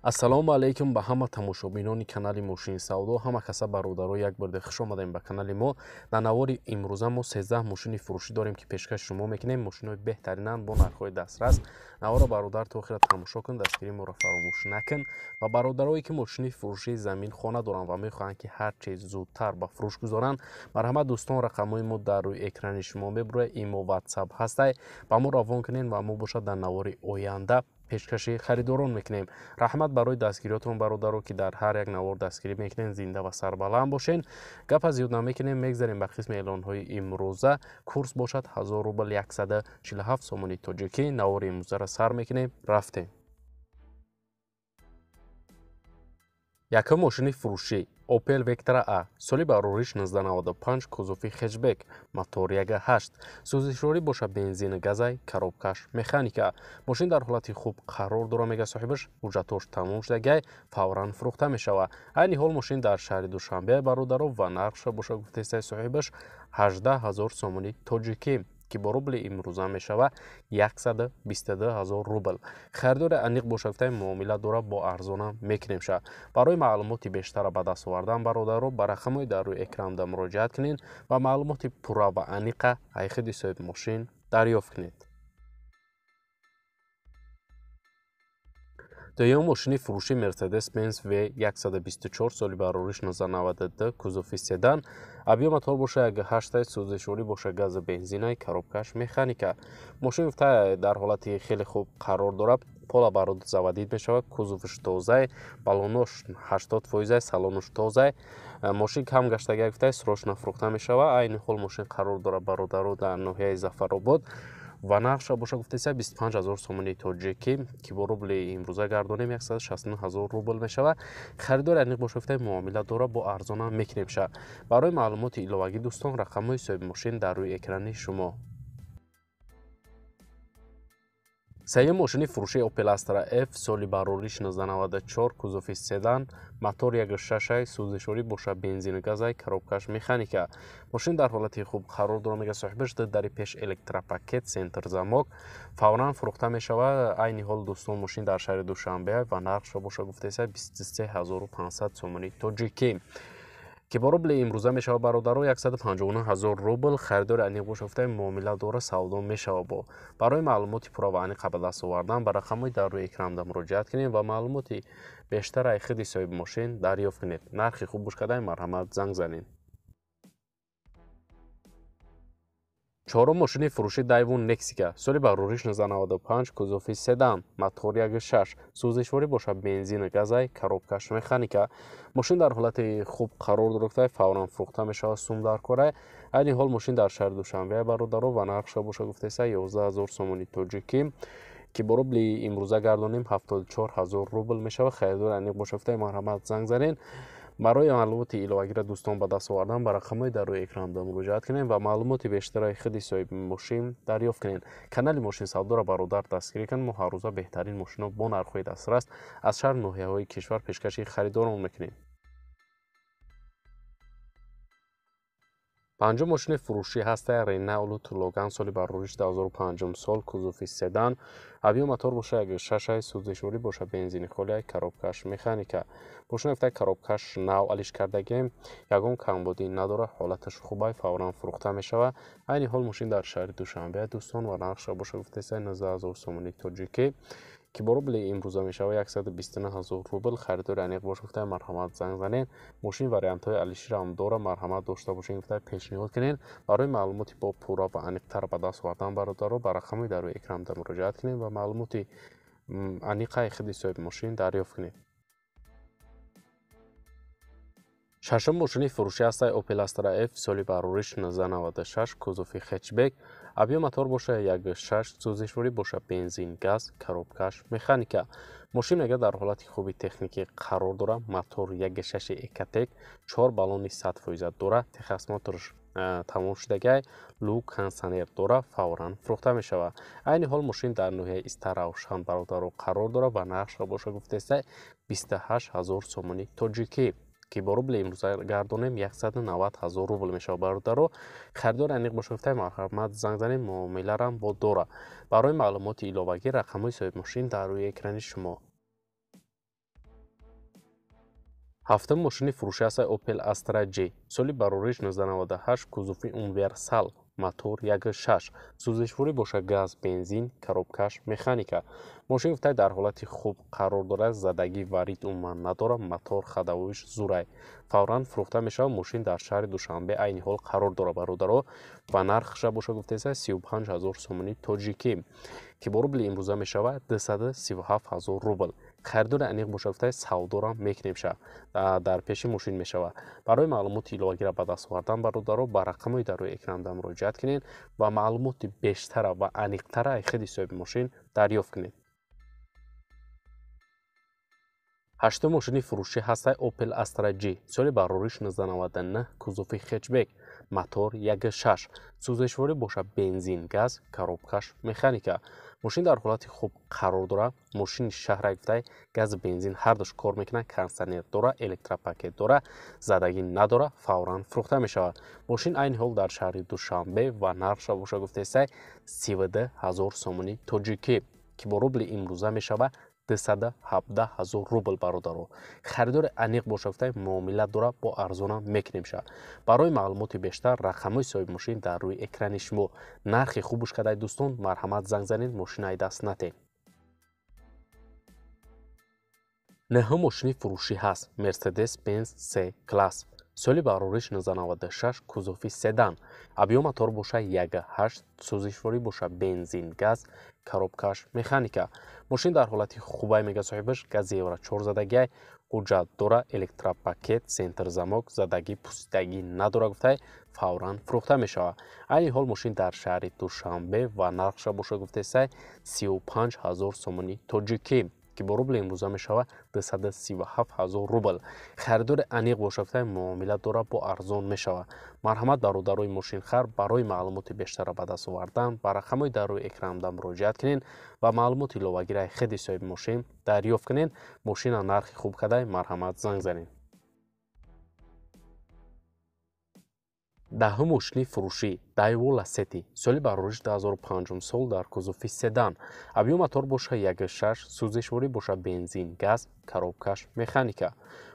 Ассалому алайкум ба ҳама тамошобинони канали Мошини Савдо. Ҳама каса бародаро як барда хуш омадем ба канали мо. Дар навори имрӯза мо 13 мошини фурӯшӣ дорем ки пешкаши шумо мекунем. Мошинои беҳтаринанд бо нархҳои дастрас. Навора бародар то охира тамошо кун, дастгирии моро фаромӯш накун. Ва бародарое ки мошини фурӯшии замин хона доранд ва мехоҳанд ки ҳар чиз зудтар ба фурӯш гузоранд, марҳамат дӯстон, рақамҳои мо дар рӯи экрани шумо мебурояд. Имо WhatsApp ҳастай, ба мо равон кунед ва мо бошад дар навори оянда пешкаши харидорон мекунем. Раҳмат барои дастгириётон бародаро ки дар ҳар як навор дастгирӣ мекунем. Зинда ва сарбаланд бошен. Гапа зиёд намекунем, мегзарем ба қисми эълонҳои имрӯза. Курс бошад 1000 рубл 147 сомони тоҷикӣ. Навори имрӯзаро сар мекунем, рафтем. Якум мошини фурӯшӣ Opel Vectra A, соли барорӣ 1695, кузофи хеҷбек, мотор 1.8, сӯзишворӣ бошад бензини газай, коробкаш механика. Мошин дар ҳолати хуб қарор дорад, мега соҳибаш ҳуҷҷатош тамом шудагай, фавран фурӯхта мешавад. Айни ҳол мошин дар шаҳри Душанбе бародаро ва нархша бошад гуфтаистай соҳибаш 18000 сомони тоҷикӣ, ки бо рубли имрӯза мешавад 122000 рубл. Харидори аниқ бошад гуфтай муомила дорад, бо арзона мекунемша. Барои маълумоти бештара ба даст овардан бародаро ба рақамҳои дар рӯи экранда муроҷиат кунед ва маълумоти пурра ва аниқа айхиди соҳиби мошин дарёфт кунед. Дуюм мошини фурӯшӣ Mercedes-Benz V124, соли барорӣ 1992, кузофи седан, абиё мотор бошад 1.8, сӯзишворӣ бошад гази бензинай, коробкаш механика. Мошин гуфта дар ҳолати хеле хуб қарор дорад. Пола бароди завадид мешавад, кузофиш тозай, балонош 80%, салонош тозай. Мошин кам гаштагай гуфтай срочно фурӯхта мешавад. Айни ҳол мошин қарор дорад бародаро дар ноҳияи Зафаробод ва нархша бошад гуфтаиса 25000 сомони тоҷикӣ, ки бо рубли имрӯза гардонем 169000 рубл мешавад. Харидори аниқ бошад гуфтай муомила дорад, бо арзона мекунемша. Барои маълумоти иловагӣ дӯстон, рақамҳои соҳиби мошин дар рӯи экрани шумо. Сеюм мошини фурӯшии Opel Astra F, соли барорӣ 1994, кузофи седан, мотор 1.6, сӯзишворӣ бошад бензини газай, коробкаш механика. Мошин дар ҳолати хуб қарор дорад, мега соҳибаш дари пеш электропакет, сентр замок, фавран фурӯхта мешавад. Айни ҳол дӯстон, мошин дар шаҳри Душанбе ва нархша бошад гуфтаиса 23500 сомони тоҷикӣ, ки бо рубли имрӯза мешавад бародаро 159000 рубл. Харидори аниқ бошад гуфтай муомила дора, савдо мешавад бо. Барои маълумоти пурра ва аниқа ба даст овардан ба рақамҳои дар рӯи экран муроҷиат кунед ва маълумоти бештар айхиди соҳиби мошин дарёфт кунед. Нархи хуб гӯш кардан, марҳамат занг занед. Чорум мошини фурӯшии Daewoo Nexika, соли барорӣ 1995, кузофи седан, мотор 1.6, сӯзишворӣ бошад бензини газай, коробкаш механика. Мошин дар ҳолати хуб қарор дорад, фавран фурӯхта мешавад, сум дар корай. Айни ҳол мошин дар шаҳри Душанбе бародаро ва нархша бошад гуфтаиса 11000 сомони тоҷикӣ, ки бо рубли имрӯза гардонем 74000 рубл мешавад. Харидори аниқ бошад гуфтай марҳамат занг занед. Барои маълумоти иловагиро дӯстон ба даст овардан ба рақамҳои дар рӯи экран муроҷиат кунед ва маълумоти бештари худи соҳиби мошин дарёфт кунед. Канали Мошини Савдоро бародар дастгирӣ кунед. Мо ҳар рӯза беҳтарин мошинҳо бо нархҳои дастрас аз шаҳру ноҳияҳои кишвар пешкаши харидорон мекунем. Панҷум мошини фурӯшӣ ҳастай Renault Logan, соли барорӣ 2005 сол, кузофи седан, авио мотор бошад 1.6, сӯзишворӣ бошад бензини холиай, коробкаш механика. Мошина гуфтай коробкаш нав алиш кардагем, ягон камбудӣ надорад, ҳолаташ хубай, фавран фурӯхта мешавад. Айни ҳол мошин дар шаҳри Душанбе дӯстон ва нархша бошад гуфтаиса 19000 сомони тоҷикӣ, ки бо рубли имрӯза мешавад 129000 рубл. Харидори аниқ бошад гуфтай марҳамат занг занед. Мошин вариантҳои алиширам дора, марҳамат дошта бошед гуфтай пешниҳод кунед. Барои маълумоти бо пурра ва аниқтар ба даст овардан бародаро ба рақамҳои дар рӯи экран муроҷиат кунед ва маълумоти аниқаи худи соҳиби мошин дарёфт кунед. Шашум мошини фурӯшӣ ҳастай Opel Astra F, соли барорӣ 1996, кузофи хеҷбек, авио мотор бошад 1.6, сӯзишворӣ бошад бензин, газ, коробкаш механика. Мошин мега дар ҳолати хуби техникӣ қарор дорад. Мотор 1.6 Ecotec, 4 балони 100% дорад, техосмотрш тамом шудагай, лук кондитсионер дорад, фавран фурӯхта мешавад. Айни ҳол мошин дар ноҳияи Истаравшан бародаро қарор дорад ва нархша бошад гуфтаиса 28000 сомони тоҷикӣ, ки бо рубли имрӯза гардонем 190000 рубл мешавад бародаро. Харидори аниқ бошад гуфтай марҳамат занг занед, муомиларам бо дора. Барои маълумоти иловагӣ рақамҳои соҳиби мошин дар рӯи экрани шумо. ҳафтум мошини фурӯши ҳастаи Opel Astra J. Соли барориш 1998, кузуфи универсал, мотор 1.6, сӯзишворӣ бошад газ, бензин, коробкаш, механика. Мошин гуфтад дар ҳолати хуб қарор дорад, задагӣ варид умуман надорад, мотор хадавоиш зурай. Фавран фурӯхта мешавад. Мошин дар шаҳри Душанбе айни ҳол қарор дорад бародаро ва нархша бошад гуфтеса 35 000 сомони тоҷикӣ, ки бо рубли имрӯза мешавад 237 000 рубл. Харидори аниқ бошад гуфтад савдора мекунемша дар пеши мошин мешавад. Барои маълумоти иловагира ба даст овардан бародаро ба рақамҳои дар рӯи экранда муроҷиат кунед ва маълумоти бештара ва аниқтара аз худи соҳиби мошин дарёфт кунед. ҳаштум мошини фурӯшӣ ҳастаи Opel Astra J. Соли барориш 1999, кузуфи хетчбек, мотор 1.6, сӯзишворӣ бошад бензин, газ, коробкаш, механика. Мошин дар ҳолати хуб қарор дорад. Мошини шаҳра гуфтай газ, бензин ҳардуш кор мекунад, кондитсионер дора, электропакет дора, задагӣ надора, фавран фурӯхта мешавад. Мошин айни ҳол дар шаҳри Душанбе ва нархша бошад гуфтесай 32 000 сомони тоҷикӣ, ки бо рубли имрӯза мешавад 217 000 рубл бародаро. Харидори аниқ бошад гуфтай муомила дора, бо арзонам мекунемша. Барои маълумоти бештар рақамҳои соҳиби мошин дар рӯи экрани шумо. Нархи хубуш кадай дӯстон, марҳамат занг занед, мошинаи даст натед. Нӯҳум мошини фурӯшӣ ҳаст. Mercedes-Benz C-Class. Соли барориш 1996, кузуфи седан. Абъём мотор бошад 1.8, сӯзишворӣ бошад бензин, газ, коробкаш, механика. Мошин дар ҳолати хубай мега соҳибаш, гази евро 4 задагиай, ҳуҷҷат дора, электропакет, сентрзамок, задагӣ пусидагӣ надора гуфтай фавран фурӯхта мешавад. Айни ҳол мошин дар шаҳри Душанбе ва нархша бошад гуфтесай 35 000 сомони тоҷикӣ, ки бо рубли имрӯза мешавад 237 000 рубл. Харидори аниқ бошад гуфтай муомила дора, бо арзон мешавад. марҳамат бародарои мошинхар, барои маълумоти бештара ба даст овардан ба рақамҳои дар рӯи экранда муроҷиат кунед ва маълумоти иловагира худи соҳиби мошин дарёфт кунед. Мошина нархи хуб кадай, марҳамат занг занед. даҳум мошини фурӯшӣ Daewoo Lacetti. Соли барориш 2005 сол дар кузуфи седан. Абъём мотор бошад 1.6, сӯзишворӣ бошад бензин, газ, коробкаш, механика.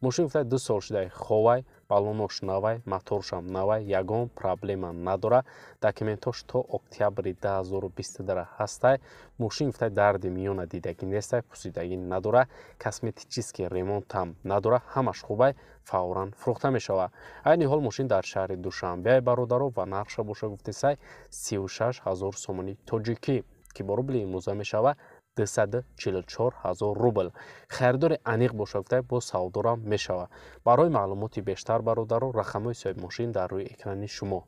Мошин гуфтад 2 сол шудай ховай, баллонош навай, моторшам навай, ягон проблема надора. Документош то октябри 2022 ҳастай. Мошин гуфтай дарди миёна дидагӣ нестай, пусидагӣ надора, косметический ремонтам надора, ҳамаш хубай, фавран фурӯхта мешавад. Айни ҳол мошин дар шаҳри Душанбе бародаро ва нархша бошад гуфтесай 36 000 сомони тоҷикӣ, ки бо рубли имрӯза мешавад 244 000 рубл. Харидори аниқ бошад гуфтай бо савдорам мешавад. Барои маълумоти бештар бародаро рақамҳои соҳиби мошин дар рӯи экрани шумо.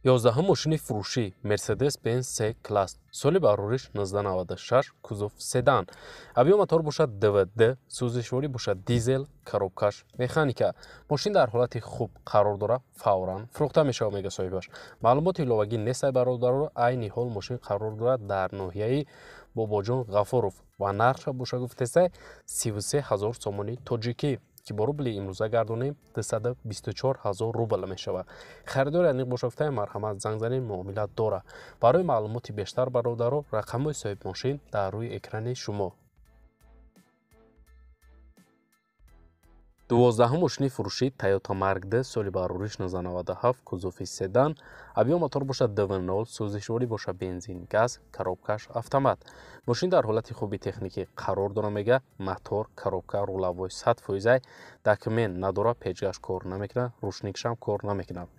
11 мошини фурӯшӣ Mercedes-Benz C-Class. Соли барориш 1996, кузуф седан. Абъём мотор бошад DVD, сӯзишворӣ бошад дизел, коробкаш, механика. Мошин дар ҳолати хуб қарор дорад, фавран фурӯхта мешавад мега соҳибаш. Маълумоти иловагӣ нестай бародаро. Айни ҳол мошин қарор дорад дар ноҳияи Бобоҷон Ғафуров ва нархша бошад гуфтесай 33 000 сомони тоҷикӣ, ки бо рубли имрӯза гардонем 224 000 рубл мешавад. Харидори аниқ бошад гуфтай марҳамат занг занед, муомила дора. Барои маълумоти бештар бародаро рақамҳои соҳиби мошин дар рӯи экрани шумо. 12 мошини фурӯшӣ Toyota Mark D. Соли барориш 1997, кузуфи седан. Абъём мотор бошад 2.0, сӯзишворӣ бошад бензин, газ, коробкаш, автомат. Мошин дар ҳолати хуби техникӣ қарор дора мега. Мотор, коробка, рулавой 100%, документ надора, печгаш кор намекунад, рушникшам кор намекунад.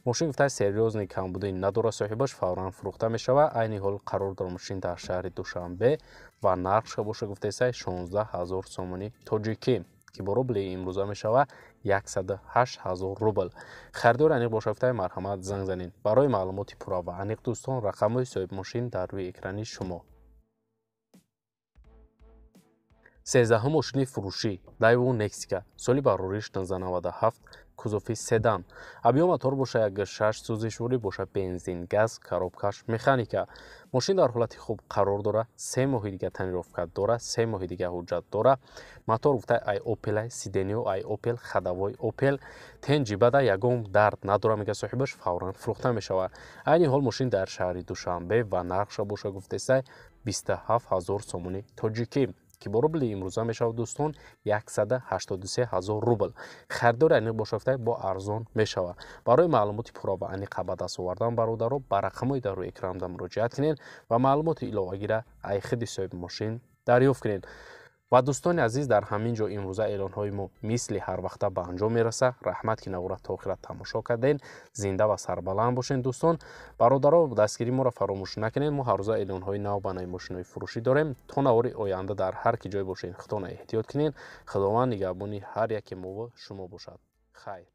Мошин гуфтай серьёзни камбудӣ надора соҳибаш, фавран фурӯхта мешавад. Айни ҳол қарор дора мошин дар шаҳри Душанбе ва нархша бошад гуфтесай 16 000 сомони тоҷикӣ, ки бо рубли имрӯза мешавад 108 000 рубл. Харидори аниқ бошад гуфтай марҳамат занг занед. Барои маълумоти пурра ва аниқ дӯстон рақамҳои соҳиби мошин дар рӯи экрани шумо. 13 мошини фурӯшӣ Daewoo Nexika. Соли барориш 1997, кузуфи седан. Абъём мотор бошад 1.6, сӯзишворӣ бошад бензин, газ, коробкаш, механика. Мошин дар ҳолати хуб қарор дора. 3 моҳи дига танировка дора, 3 моҳи дига ҳуҷҷат дора. Мотор гуфтай ай Opel, Sideniyo ай Opel, хадавои Opel. Тенҷибада ягон дард надора мега соҳибаш, фавран фурӯхта мешавад. Айни ҳол мошин дар шаҳри Душанбе ва нархша бошад гуфтесай 27 000 сомони тоҷикӣ, ки бо рубли имрӯза мешавад дӯстон 183 000 рубл. Харидори аниқ бошафта бо арзон мешавад. барои маълумоти пурра ва аниқа ба даст овардан бародаро ба рақамҳои дар рӯи экранда муроҷиат кунед ва маълумоти иловагира аз худи соҳиби мошин дарёфт кунед. ва дӯстони азиз, дар ҳамин ҷо имрӯза эълонҳои мо мисли ҳарвақта ба анҷом мераса. раҳмат ки навора то охира тамошо кардем. зинда ва сарбаланд бошед дӯстон. бародаро дастгирии моро фаромӯш накунед. мо ҳаррӯза эълонҳои нав ба нави мошинҳои фурӯшӣ дорем. то навори оянда дар ҳар ки ҷой бошед худтонро эҳтиёт кунед. худованд нигаҳбони ҳар яке мо ва шумо бошад. хайр.